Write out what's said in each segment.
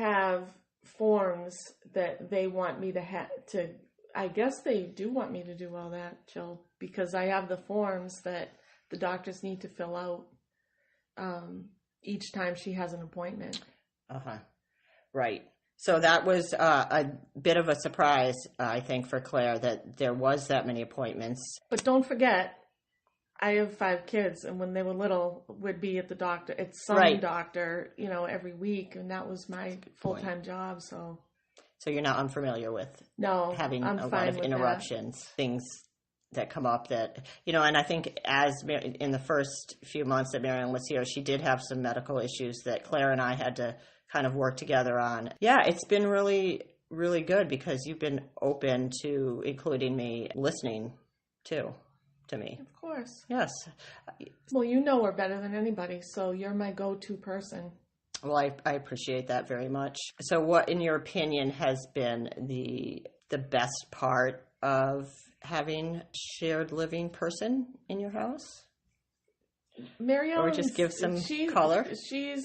have forms that they want me to I guess they do want me to do all that, Jill, because I have the forms that the doctors need to fill out each time she has an appointment. Right. So that was a bit of a surprise, I think, for Claire, that there was that many appointments. But don't forget, I have 5 kids, and when they were little, would be at the doctor, at some doctor, every week, and that was my full-time job. So you're not unfamiliar with having a lot of interruptions, things that come up that, and I think in the first few months that MaryEllen was here, she did have some medical issues that Claire and I had to kind of work together on. Yeah, it's been really, really good because you've been open to including me, listening to me. Of course. Yes. Well, you know her better than anybody, so you're my go-to person. Well, I appreciate that very much. So what, in your opinion, has been the best part of having a shared living person in your house? MaryEllen, or just give some color. She's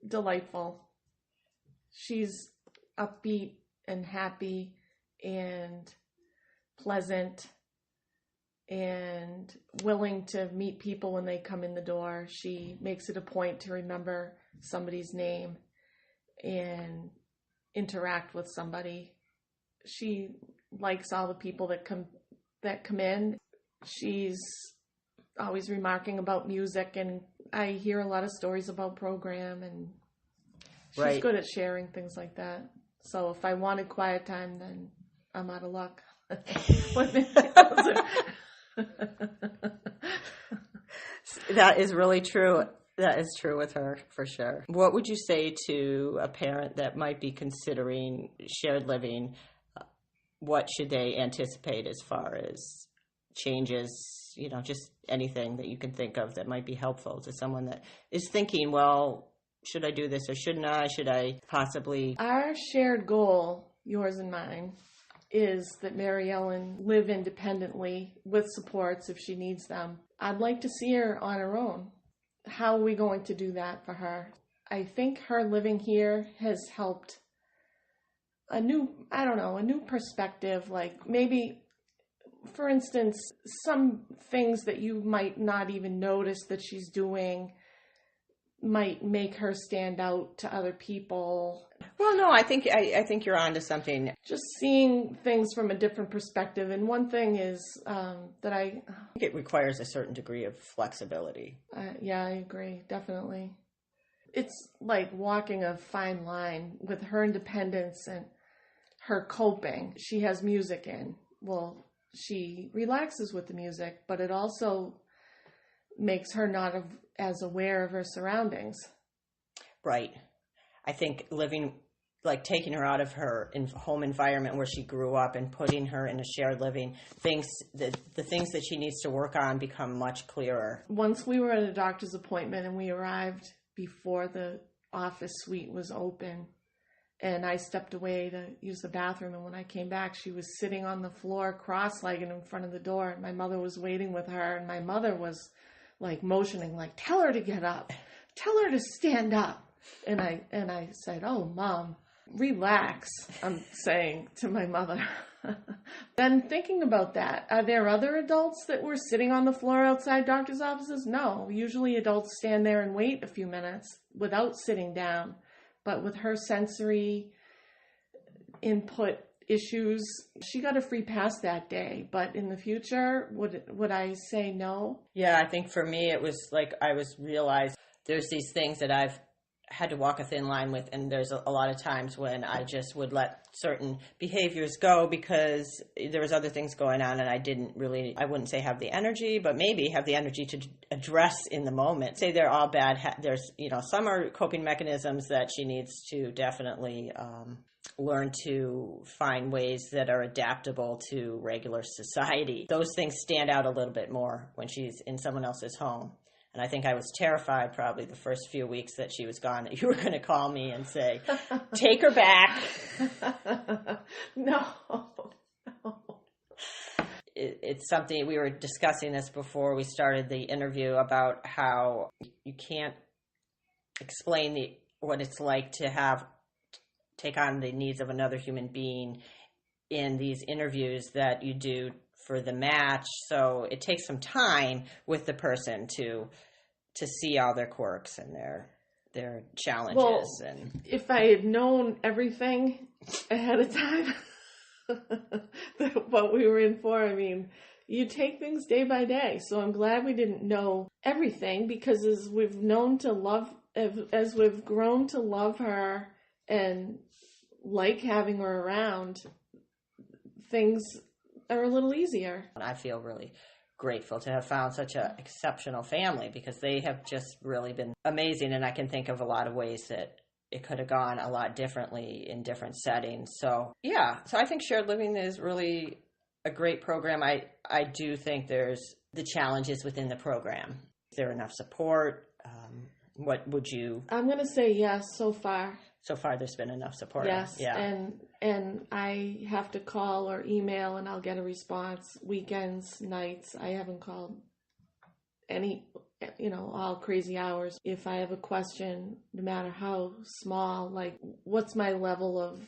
delightful. She's upbeat and happy and pleasant and willing to meet people when they come in the door. She makes it a point to remember somebody's name and interact with somebody. She likes all the people that come in. She's always remarking about music, and I hear a lot of stories about program, and she's good at sharing things like that. So if I wanted quiet time, then I'm out of luck. That is really true. That is true with her, for sure. What would you say to a parent that might be considering shared living? What should they anticipate as far as changes, just anything that you can think of that might be helpful to someone that is thinking, well, should I do this or shouldn't I? Should I possibly? Our shared goal, yours and mine, is that MaryEllen live independently with supports if she needs them. I'd like to see her on her own. How are we going to do that for her? I think her living here has helped a new perspective, like maybe, for instance, some things that you might not even notice that she's doing might make her stand out to other people. Well, no, I think you're onto something. Just seeing things from a different perspective. And one thing is that I think it requires a certain degree of flexibility. Yeah, I agree, definitely. It's like walking a fine line with her independence and her coping. She has music in. Well, she relaxes with the music, but it also makes her not as aware of her surroundings. Right. I think taking her out of her home environment where she grew up and putting her in a shared living, the things that she needs to work on become much clearer. Once we were at a doctor's appointment and we arrived before the office suite was open, and I stepped away to use the bathroom, and when I came back, she was sitting on the floor cross-legged in front of the door, and my mother was waiting with her, and my mother was motioning, tell her to get up, tell her to stand up. And I said, "Oh, Mom, relax," I'm saying to my mother. Then thinking about that, are there other adults that were sitting on the floor outside doctor's offices? No, usually adults stand there and wait a few minutes without sitting down. But with her sensory input issues, she got a free pass that day. But in the future, would I say no? Yeah, I think for me, it was I realized there's these things that I've had to walk a thin line with, and there's a lot of times when I just would let certain behaviors go because there was other things going on, and I wouldn't say have the energy, but maybe have the energy to address in the moment. Say they're all bad. There's, some are coping mechanisms that she needs to definitely learn to find ways that are adaptable to regular society. Those things stand out a little bit more when she's in someone else's home. And I think I was terrified probably the first few weeks that she was gone, that you were going to call me and say, take her back. No. It's something, we were discussing this before we started the interview about how you can't explain the what it's like to take on the needs of another human being in these interviews that you do for the match. So it takes some time with the person to see all their quirks and their challenges. Well, and if I had known everything ahead of time, what we were in for, I mean, you take things day by day. So I'm glad we didn't know everything, because as we've grown to love her and like having her around, things are a little easier. I feel really grateful to have found such an exceptional family, because they have just really been amazing. And I can think of a lot of ways that it could have gone a lot differently in different settings. So yeah, so I think shared living is really a great program. I do think there's the challenges within the program. Is there enough support? What would you... I'm going to say yes, so far. So far there's been enough support. Yes, yeah. And I have to call or email and I'll get a response. Weekends, nights, I haven't called any, all crazy hours. If I have a question, no matter how small, like what's my level of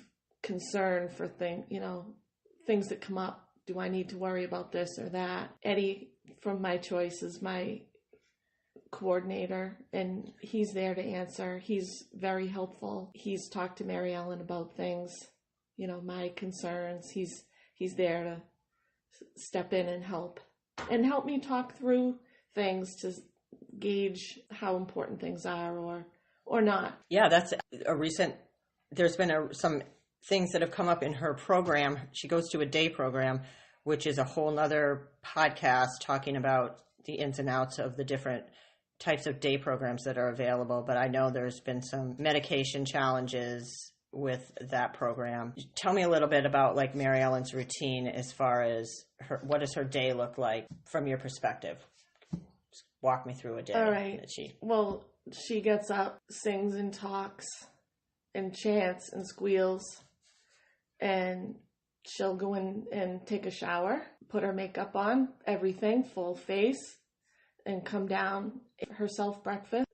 concern for things that come up. Do I need to worry about this or that? Eddie from My Choice is my coordinator, and he's there to answer. He's very helpful. He's talked to MaryEllen about things, my concerns. He's there to step in and help me talk through things to gauge how important things are or not. Yeah, that's there's been some things that have come up in her program. She goes to a day program, which is a whole nother podcast talking about the ins and outs of the different types of day programs that are available. But I know there's been some medication challenges with that program. Tell me a little bit about like MaryEllen's routine as far as what does her day look like from your perspective? Just walk me through a day. All right. Well, she gets up, sings and talks and chants and squeals, and she'll go in and take a shower, put her makeup on, everything, full face, and come down,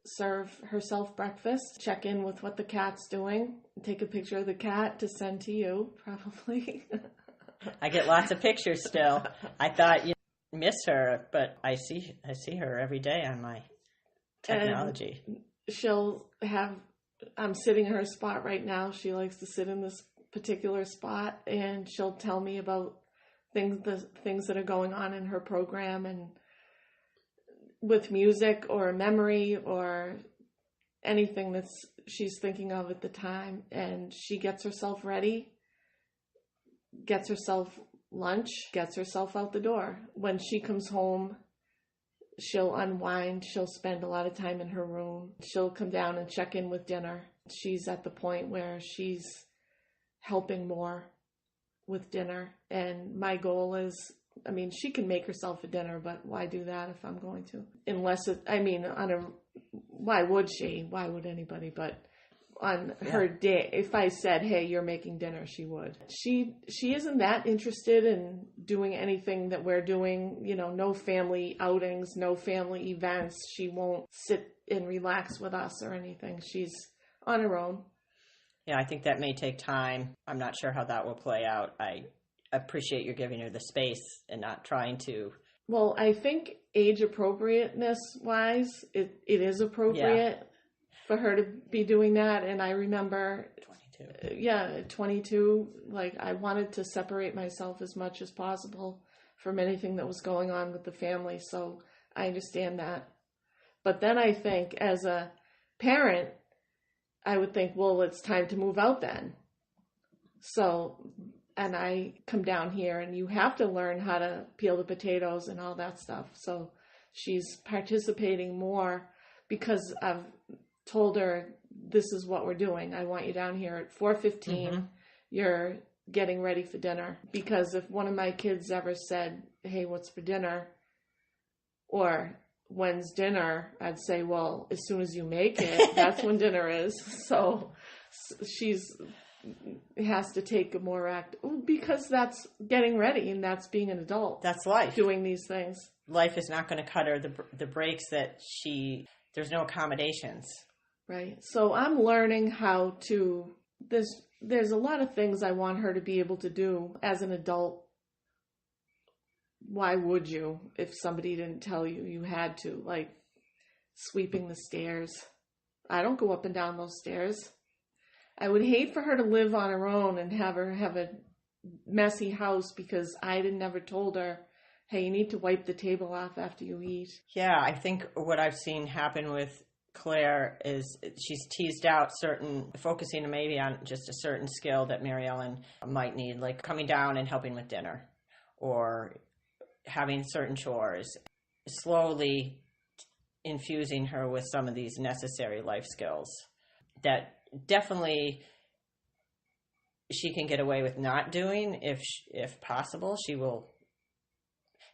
serve herself breakfast, check in with what the cat's doing, take a picture of the cat to send to you, probably. I get lots of pictures still. I thought you miss her, but I see her every day on my technology. And I'm sitting in her spot right now. She likes to sit in this particular spot, and she'll tell me about the things that are going on in her program, and with music or memory or anything that she's thinking of at the time. And she gets herself ready, gets herself lunch, gets herself out the door. When she comes home, she'll unwind. She'll spend a lot of time in her room. She'll come down and check in with dinner. She's at the point where she's helping more with dinner. And my goal is, she can make herself a dinner, but why do that if I'm going to? Why would she? Why would anybody? But on her day, if I said, hey, you're making dinner, she would. She isn't that interested in doing anything that we're doing, no family outings, no family events. She won't sit and relax with us or anything. She's on her own. Yeah, I think that may take time. I'm not sure how that will play out. I appreciate you giving her the space and not trying to. Well, I think age appropriateness wise, it is appropriate for her to be doing that. And I remember 22. At 22, I wanted to separate myself as much as possible from anything that was going on with the family. So I understand that. But then I think as a parent, I would think, well, it's time to move out then. So, and I come down here and you have to learn how to peel the potatoes and all that stuff. So she's participating more because I've told her, this is what we're doing. I want you down here at 4:15. Mm-hmm. You're getting ready for dinner. Because if one of my kids ever said, hey, what's for dinner? Or when's dinner? I'd say, well, as soon as you make it, that's when dinner is. So she's has to take a more because that's getting ready and that's being an adult. That's life. Doing these things. Life is not going to cut her the breaks that there's no accommodations. Right. So I'm learning how to, there's a lot of things I want her to be able to do as an adult. Why would you if somebody didn't tell you you had to? Like sweeping the stairs. I don't go up and down those stairs. I would hate for her to live on her own and have her have a messy house because I never told her, hey, you need to wipe the table off after you eat. Yeah, I think what I've seen happen with Claire is she's teased out focusing maybe on just a certain skill that MaryEllen might need, like coming down and helping with dinner or having certain chores, slowly infusing her with some of these necessary life skills that definitely she can get away with not doing if possible. She will.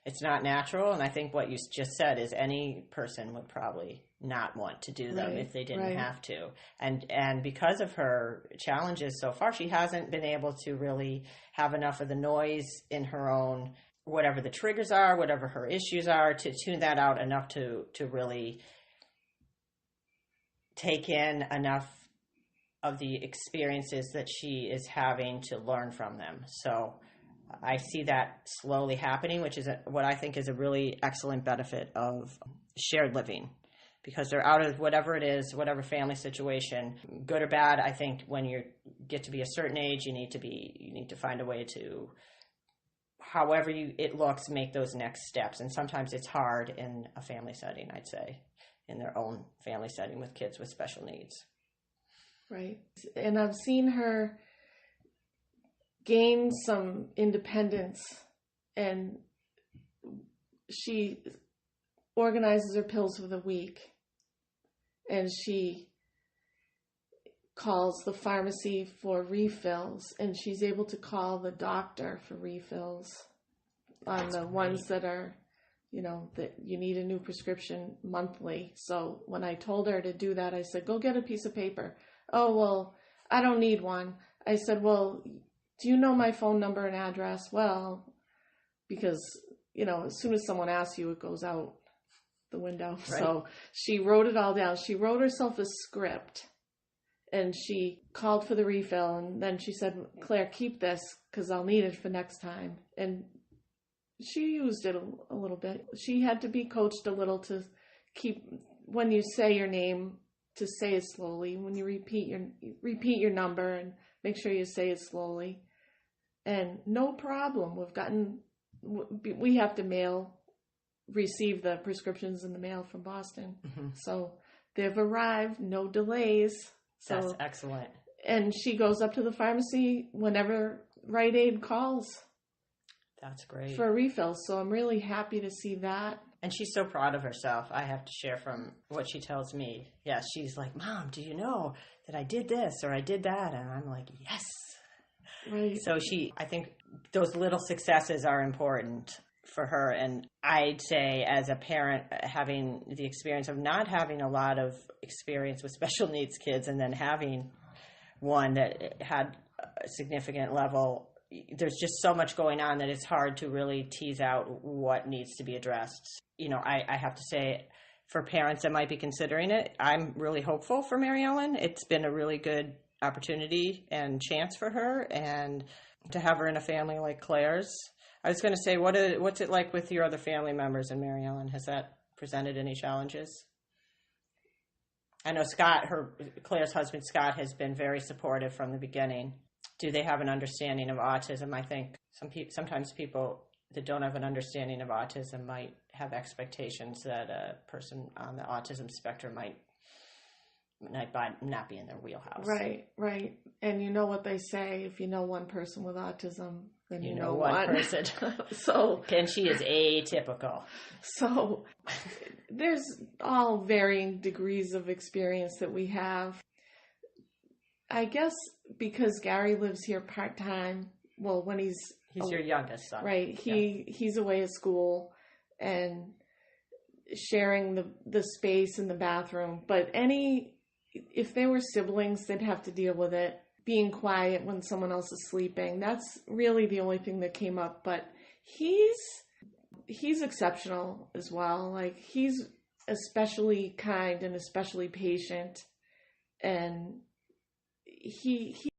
It's not natural, and I think what you just said is any person would probably not want to do them if they didn't have to. And because of her challenges so far, she hasn't been able to really have enough of the noise in her own, whatever the triggers are, whatever her issues are, to tune that out enough to really take in enough of the experiences that she is having to learn from them. So I see that slowly happening, which is what I think is a really excellent benefit of shared living, because they're out of whatever it is, whatever family situation, good or bad. I think when you get to be a certain age, you need to find a way to, however it looks, make those next steps. And sometimes it's hard in a family setting, I'd say, in their own family setting with kids with special needs. Right. And I've seen her gain some independence, and she organizes her pills for the week, and she calls the pharmacy for refills, and she's able to call the doctor for refills on the ones that are, that you need a new prescription monthly. So when I told her to do that, I said, go get a piece of paper. Oh, well, I don't need one. I said, well, do you know my phone number and address? Well, because, as soon as someone asks you, it goes out the window. Right. So she wrote it all down. She wrote herself a script, and she called for the refill. And then she said, Claire, keep this because I'll need it for next time. And she used it a little bit. She had to be coached a little to keep, when you say your name, to say it slowly. When you repeat your number, and make sure you say it slowly. And no problem. We have to receive the prescriptions in the mail from Boston. Mm-hmm. So they've arrived, no delays. So, that's excellent. And she goes up to the pharmacy whenever Rite Aid calls. That's great. For a refill. So I'm really happy to see that. And she's so proud of herself. I have to share from what she tells me. Yeah, she's like, Mom, do you know that I did this or I did that? And I'm like, yes. Right. So I think those little successes are important for her. And I'd say as a parent, having the experience of not having a lot of experience with special needs kids and then having one that had a significant level, there's just so much going on that it's hard to really tease out what needs to be addressed. I have to say, for parents that might be considering it, I'm really hopeful for MaryEllen. It's been a really good opportunity and chance for her, and to have her in a family like Claire's. I was going to say, what's it like with your other family members and MaryEllen? Has that presented any challenges? I know Claire's husband, Scott, has been very supportive from the beginning. Do they have an understanding of autism? I think sometimes people that don't have an understanding of autism might have expectations that a person on the autism spectrum might not be in their wheelhouse. Right. And you know what they say, if you know one person with autism, then you know one person. And she is atypical. So there's all varying degrees of experience that we have. I guess because Gary lives here part-time, well, when he's your youngest son. Right. He's away at school and sharing the space in the bathroom. But if they were siblings, they'd have to deal with it. Being quiet when someone else is sleeping. That's really the only thing that came up. But he's exceptional as well. Like, he's especially kind and especially patient. and he